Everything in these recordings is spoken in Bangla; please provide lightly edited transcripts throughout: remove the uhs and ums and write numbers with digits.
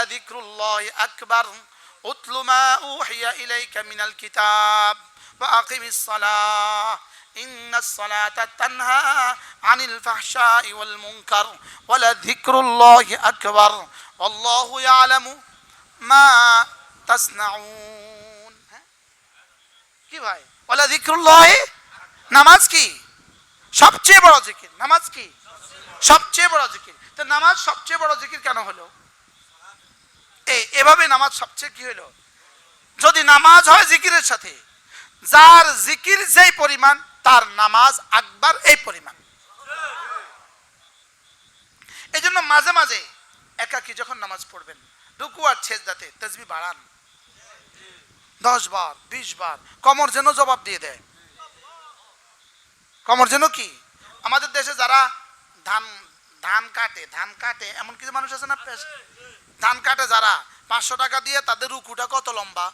ওয়ালাযিকরুল্লাহি আকবার উতলু মা উহিয়া ইলাইকা মিনাল কিতাব ওয়া আকিমিস সালাহ ইন্নাস সালাতা তানহা আনিল ফাহশাই ওয়াল মুনকার ওয়ালাযিকরুল্লাহি আকবার আল্লাহু ইয়ালামু মা তাসনাউন। কি ভাই, ওয়ালাযিকরুল্লাহি, নামাজ কি সবচেয়ে বড় জিকির? নামাজ কি সবচেয়ে বড় জিকির? তো নামাজ সবচেয়ে বড় জিকির কেন হলো? এভাবে নামাজ সবচেয়ে কি হলো? যদি নামাজ হয় জিকিরের সাথে, যার জিকির যেই পরিমাণ তার নামাজ আকবার এই পরিমাণ। এই জন্য মাঝে মাঝে একাকী যখন নামাজ পড়বেন, রুকু আর সেজদাতে তাসবিহ বাড়ান 10 বার 20 বার, কমর যেন জবাব দিয়ে দেয়। কমর যেন কি, আমাদের দেশে যারা ধান কাটে এমন কিছু মানুষ আছে না, ধান কাটে যারা, 500 টাকা দিয়ে তাদের রুকুটা কত লম্বা?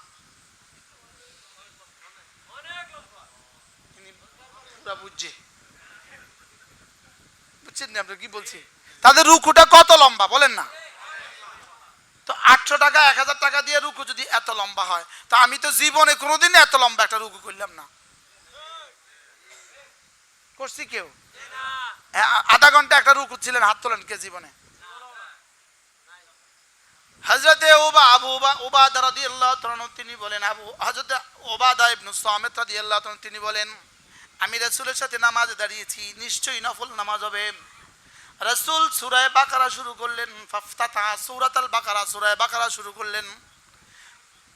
বুঝছেন না আপনি কি বলছি? তাদের রুকুটা কত লম্বা বলেন না? তো 800 টাকা 1000 টাকা দিয়ে রুকু যদি এত লম্বা হয়, তো আমি তো জীবনে কোনোদিন এত লম্বা একটা রুকু করলাম না। করছি কেউ? আধা ঘন্টা একটা রুকু ছিলেন, হাত তোলেন কে জীবনে? হযরতে আবু উবাদা রাদিয়াল্লাহু তাআলা তিনি বলেন, হযরতে উবাদা ইবনে সামিত রাদিয়াল্লাহু তাআলা তিনি বলেন, আমি রাসূলের সাথে নামাজে দাঁড়িয়েছি, নিশ্চয়ই নফল নামাজ হবে। রাসূল সূরা বাকারা শুরু করলেন, ফাফতাতা সূরাতুল বাকারা, সূরা বাকারা শুরু করলেন,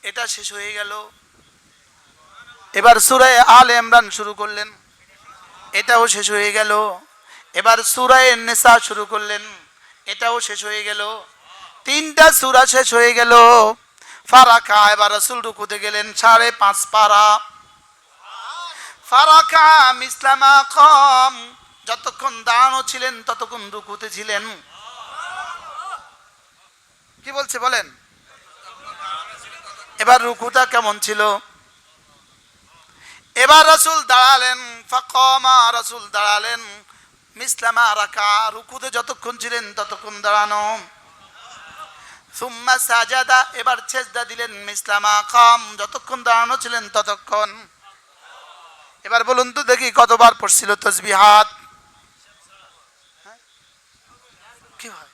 এটা শেষ হয়ে গেল। এবার সূরা আলে ইমরান শুরু করলেন, এটাও শেষ হয়ে গেল। এবার সূরা নিসা শুরু করলেন, এটাও শেষ হয়ে গেল। 3টা সূরা শেষ হয়ে গেল। ফারাকা, এবার রাসূল রুকুতে গেলেন 5.5 পারা। ফারাকা মিসলামা কাম, যতক্ষণ দাঁড়ানো ছিলেন ততক্ষণ রুকুতে ছিলেন। কি বলছে বলেন? এবার রুকুটা কেমন ছিল? এবার রাসূল দাঁড়ালেন, ফাকামা, রাসূল দাঁড়ালেন মিসলামা রাকা, রুকুতে যতক্ষণ ছিলেন ততক্ষণ দাঁড়ানো। সুম্মা সাজাদা, এবার সেজদা দিলেন মিসলামা কাম, যতক্ষণ দাঁড়ানো ছিলেন ততক্ষণ। এবার বলুন তো দেখি কতবার পড়ছিল তাসবিহাত? কি হয়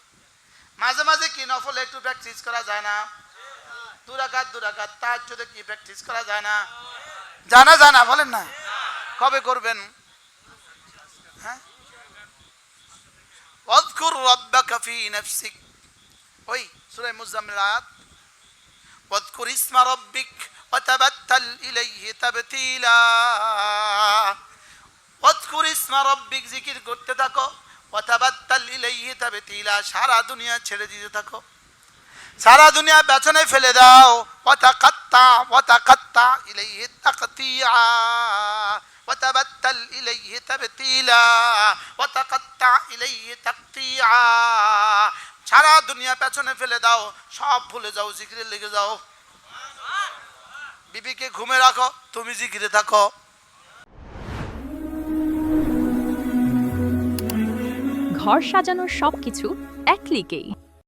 মাঝে মাঝে কি নফল একটু প্র্যাকটিস করা যায় না? 2 রাকাত তাহাজ্জুদে কি প্র্যাকটিস করা যায় না? জানা বলেন না, কবে করবেন? হ্যাঁ, ওয়াযকুর রাব্বাকা ফি নাফসিক, ওই সূরা মুজাম্মিল আয়াত, ওয়াযকুর ইসমা রাব্বিক ওয়া তাবাত্তাল ইলাইহি তাবতীলা। ওয়াযকুর ইসমা রাব্বিক, জিকির করতে থাকো, ওয়া তাবাত্তাল ইলাইহি তাবতীলা, সারা দুনিয়া ছেড়ে দিতে থাকো, সারা দুনিয়া পেছনে ফেলে দাও। ওয়া তাকাত্তা ইলাইহি তাকতিয়া ওয়া তাবাত্তাল ইলাইহি তাবতীলা ওয়া তাকাত্তা ইলাইহি তাকতিয়া, সারা দুনিয়া পেছনে ফেলে দাও, সব ভুলে যাও, জিকিরে লেগে যাও। বিবিকে ঘুমে রাখো, তুমি জিকিরে থাকো। ঘর সাজানোর সবকিছু এক ক্লিকেই।